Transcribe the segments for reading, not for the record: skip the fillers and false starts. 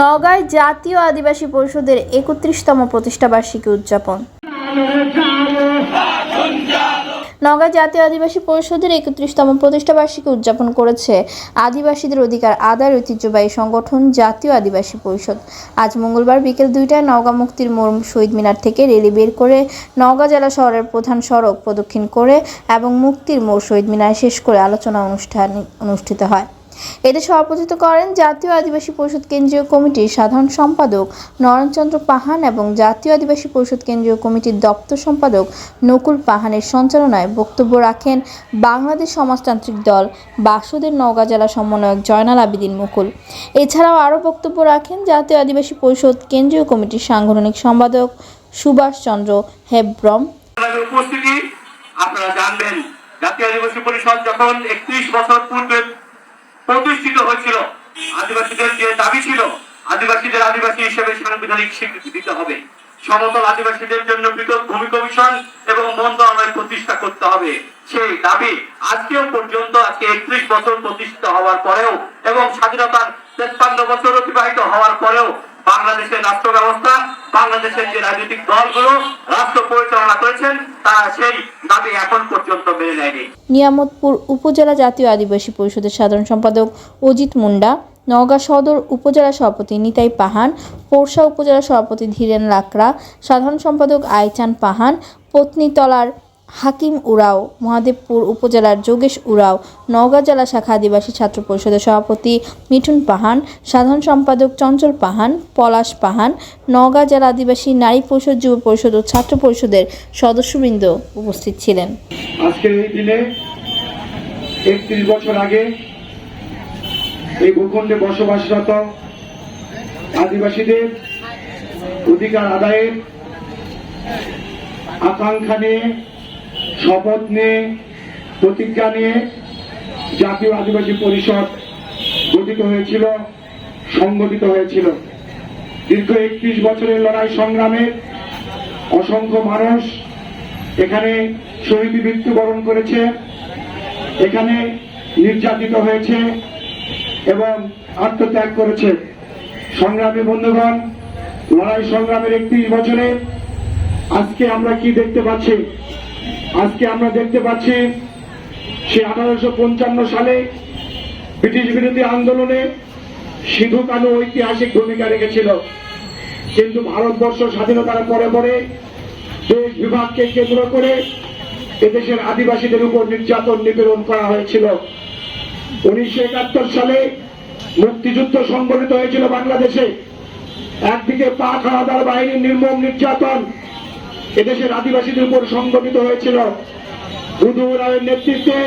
নওগাঁয় জাতীয় আদিবাসী পরিষদের ৩১তম প্রতিষ্ঠাবার্ষিকী উদযাপন। নওগাঁ জাতীয় আদিবাসী পরিষদের ৩১তম প্রতিষ্ঠাবার্ষিকী উদযাপন করেছে আদিবাসীদের অধিকার আদায়ের ঐতিহ্যবাহী সংগঠন জাতীয় আদিবাসী পরিষদ। আজ মঙ্গলবার বিকেল ২টায় নওগাঁ মুক্তির মোড় শহীদ মিনার থেকে র্যালি বের করে নওগাঁ জেলা শহরের প্রধান সড়ক প্রদক্ষিণ করে এবং মুক্তির মোড় শহীদ মিনার শেষ করে আলোচনা অনুষ্ঠান অনুষ্ঠিত হয়। এতে সভাপতিত্ব করেন জাতীয় আদিবাসী পরিষদ কেন্দ্রীয় কমিটির সাধারণ সম্পাদক নরেনচন্দ্র পাহান এবং জাতীয় আদিবাসী পরিষদ কেন্দ্রীয় কমিটির দপ্তর সম্পাদক নকুল পাহানের সঞ্চালনায় বক্তব্য রাখেন বাংলাদেশ সমাজতান্ত্রিক দল বাসুদের নওগাঁ জেলা সমন্বয়ক জয়নাল আবেদিন মুকুল। এছাড়াও আরও বক্তব্য রাখেন জাতীয় আদিবাসী পরিষদ কেন্দ্রীয় কমিটির সাংগঠনিক সম্পাদক সুভাষ চন্দ্র হেব্রম। আপনারা জানবেন, জাতীয় আদিবাসী পরিষদ যখন ৩১ বছর পূর্বে প্রতিষ্ঠিত হয়েছিল, আদিবাসীদের যে দাবি ছিল আদিবাসীদের আদিবাসী হিসেবে সাংবিধানিক স্বীকৃতি দিতে হবে, সমতল আদিবাসীদের জন্য পৃথক ভূমি কমিশন এবং মন্ত্রণালয় প্রতিষ্ঠা করতে হবে, সেই দাবি আজকেও পর্যন্ত আজকে ৩১ বছর প্রতিষ্ঠিত হওয়ার পরেও এবং স্বাধীনতার ৫৩ বছর অতিবাহিত হওয়ার পরেও বাংলাদেশের রাষ্ট্র ব্যবস্থা, বাংলাদেশের যে রাজনৈতিক দলগুলো রাষ্ট্র পরিচালনা করেছেন তারা সেই দাবি এখন পর্যন্ত মেনে নেয়নি। নিয়ামতপুর উপজেলা জাতীয় আদিবাসী পরিষদের সাধারণ সম্পাদক অজিত মুন্ডা, নওগাঁ সদর উপজেলা সভাপতি নিতাই পাহান, পোরশা উপজেলা সভাপতি ধীরেন লাকড়া, সাধারণ সম্পাদক আইচান পাহান, পত্নীতলার হাকিম উরাও, মহাদেবপুর উপজেলার যোগেশ উরাও, নওগাঁ জেলা শাখা আদিবাসী ছাত্র পরিষদের সভাপতি মিঠুন পাহান, সাধারণ সম্পাদক চঞ্চল পাহান, পলাশ পাহান, নওগাঁ জেলা আদিবাসী নারী পরিষদ, যুব পরিষদ ও ছাত্র পরিষদের সদস্যবৃন্দ উপস্থিত ছিলেন। আজকের এই দিনে ৩১ বছর আগে এই ভূখণ্ডে বসবাসরত আদিবাসীদের অধিকার আদায়ের আকাঙ্ক্ষা নিয়ে, শপথ নিয়ে, প্রতিজ্ঞা নিয়ে জাতীয় আদিবাসী পরিষদ গঠিত হয়েছিল, সংগঠিত হয়েছিল। দীর্ঘ ৩১ বছরের লড়াই সংগ্রামে অসংখ্য মানুষ এখানে শহীদ মৃত্যুবরণ করেছে, এখানে নির্যাতিত হয়েছে এবং আত্মত্যাগ করেছে। সংগ্রামী বন্ধুগণ, লড়াই সংগ্রামের ৩১ বছরে আজকে আমরা কি দেখতে পাচ্ছি? আজকে আমরা দেখতে পাচ্ছি সে 1855 সালে ব্রিটিশ বিরোধী আন্দোলনে সিধু কানু ঐতিহাসিক ভূমিকা রেখেছিল, কিন্তু ভারতবর্ষ স্বাধীনতার পরে পরে দেশ বিভাগকে কেন্দ্র করে এদেশের আদিবাসীদের উপর নির্যাতন নিপীড়ন করা হয়েছিল। 1971 সালে মুক্তিযুদ্ধ সংগঠিত হয়েছিল বাংলাদেশে। একদিকে পাক হানাদার বাহিনীর নির্মম নির্যাতন এদেশের আদিবাসীদের উপর সংগঠিত হয়েছিল। বুধু রায়ের নেতৃত্বে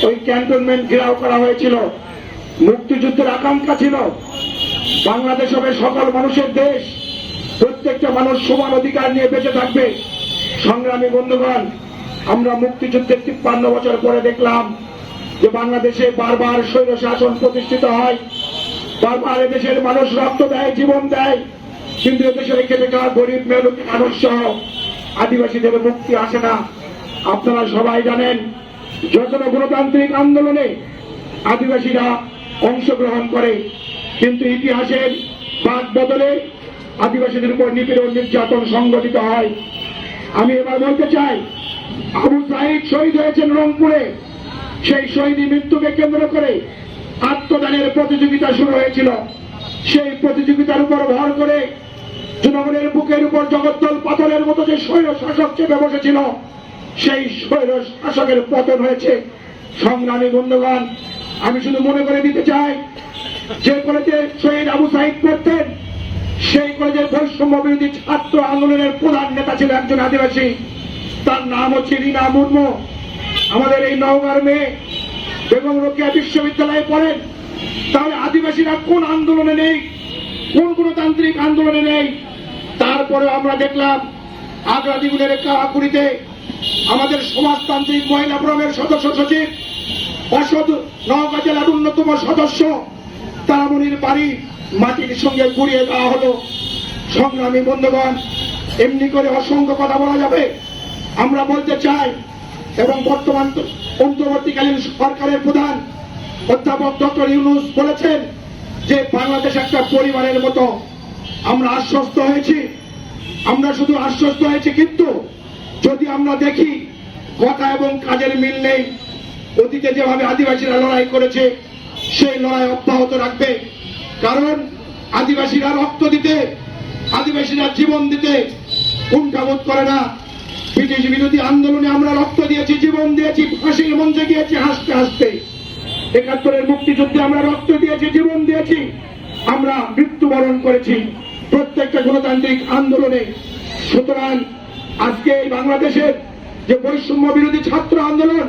ওই ক্যান্টনমেন্ট ঘেরাও করা হয়েছিল। মুক্তিযুদ্ধের আকাঙ্ক্ষা ছিল বাংলাদেশ হবে সকল মানুষের দেশ, প্রত্যেকটা মানুষ সমান অধিকার নিয়ে বেঁচে থাকবে। সংগ্রামী বন্ধুগণ, আমরা মুক্তিযুদ্ধের ৫৩ বছর পরে দেখলাম যে বাংলাদেশে বারবার স্বৈর শাসন প্রতিষ্ঠিত হয়, বারবার এদেশের মানুষ রক্ত দেয়, জীবন দেয়, কিন্তু এদেশের খেটে খাওয়া গরিব মেহনতি মানুষ সহ আদিবাসীদের মুক্তি আসে না। আপনারা সবাই জানেন, যত গণতান্ত্রিক আন্দোলনে আদিবাসীরা অংশগ্রহণ করে, কিন্তু ইতিহাসের বাদ বদলে আদিবাসীদের উপর নিপীড়ন নির্যাতন সংগঠিত হয়। আমি এবার বলতে চাই, আবু সাঈদ শহীদ হয়েছেন রংপুরে, সেই শহীদ মৃত্যুকে কেন্দ্র করে আত্মদানের প্রতিযোগিতা শুরু হয়েছিল। সেই প্রতিযোগিতার উপর ভর করে জনগণের বুকের উপর জগদ্দল পাথরের মতো যে স্বৈর শাসক চেপে বসেছিল, সেই স্বৈর শাসকের পতন হয়েছে। সংগ্রামী বন্ধুগণ, আমি শুধু মনে করে দিতে চাই, যে কলেজে শহীদ আবু সাঈদ পড়তেন সেই কলেজের বৈষম্য বিরোধী ছাত্র আন্দোলনের প্রধান নেতা ছিল একজন আদিবাসী, তার নাম হচ্ছে রিনা মুর্মু। আমাদের এই নওগাঁর মেয়ে বেগম রোকেয়া বিশ্ববিদ্যালয়ে পড়েন। তাহলে আদিবাসীরা কোন আন্দোলনে নেই, কোন গণতান্ত্রিক আন্দোলনে নেই? তারপরে আমরা দেখলাম আগ্রাদীগুলের কাহাকুড়িতে আমাদের সমাজতান্ত্রিক মহিলা ফোরামের সদস্য সচিব, অসদ নওগাঁ জেলার অন্যতম সদস্য তারামণির বাড়ি মাটির সঙ্গে গুড়িয়ে দেওয়া হলো। সংগ্রামী বন্ধুগণ, এমনি করে অসংখ্য কথা বলা যাবে। আমরা বলতে চাই, এবং বর্তমান অন্তর্বর্তীকালীন সরকারের প্রধান অধ্যাপক ডক্টর ইউনূস বলেছেন যে বাংলাদেশ একটা পরিবারের মতো। আমরা আশ্বস্ত হয়েছি, আমরা শুধু আশ্বস্ত হয়েছি, কিন্তু যদি আমরা দেখি কথা এবং কাজের মিল নেই। অতীতে যেভাবে আদিবাসীরা লড়াই করেছে সেই লড়াই অব্যাহত রাখবে, কারণ আদিবাসীরা রক্ত দিতে, আদিবাসীরা জীবন দিতে কুণ্ঠাবোধ করে না। ব্রিটিশ বিরোধী আন্দোলনে আমরা রক্ত দিয়েছি, জীবন দিয়েছি, ফাঁসির মঞ্চে গিয়েছি হাসতে হাসতে। ৭১-এর মুক্তিযুদ্ধে আমরা রক্ত দিয়েছি, জীবন দিয়েছি, আমরা মৃত্যুবরণ করেছি প্রত্যেকটা গণতান্ত্রিক আন্দোলনে। সুতরাং আজকে এই বাংলাদেশের যে বৈষম্য বিরোধী ছাত্র আন্দোলন,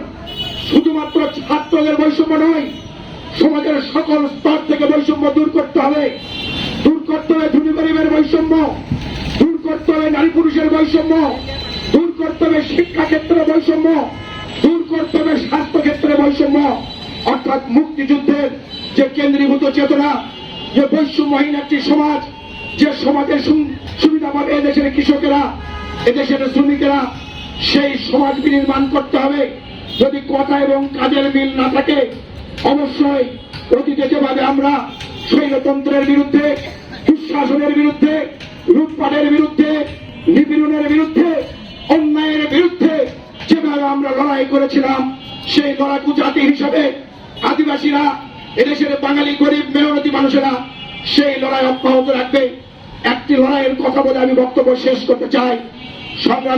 শুধুমাত্র ছাত্রদের বৈষম্য নয়, সমাজের সকল স্তর থেকে বৈষম্য দূর করতে হবে। দূর করতে হবে ধনী গরিবের বৈষম্য, দূর করতে হবে নারী পুরুষের বৈষম্য, দূর করতে হবে শিক্ষা ক্ষেত্রে বৈষম্য, দূর করতে হবে স্বাস্থ্য ক্ষেত্রে বৈষম্য। অর্থাৎ মুক্তিযুদ্ধের যে কেন্দ্রীভূত চেতনা, যে বৈষম্যহীন একটি সমাজ, যে সমাজের সুবিধা পাবে এদেশের কৃষকেরা, এদেশের শ্রমিকেরা, সেই সমাজ বিনির্মাণ করতে হবে। যদি কথা এবং কাজের মিল না থাকে, অবশ্যই অতীতে যেভাবে আমরা স্বৈরতন্ত্রের বিরুদ্ধে, দুঃশাসনের বিরুদ্ধে, লুটপাটের বিরুদ্ধে, নিপীড়নের বিরুদ্ধে, অন্যায়ের বিরুদ্ধে যেভাবে আমরা লড়াই করেছিলাম, সেই লড়াকু জাতি হিসাবে আদিবাসীরা, এদেশের বাঙালি গরিব মেহনতি মানুষেরা সেই লড়াই অব্যাহত রাখবে। একটি লড়াইয়ের কথা বলে আমি বক্তব্য শেষ করতে চাই। সংগ্রাম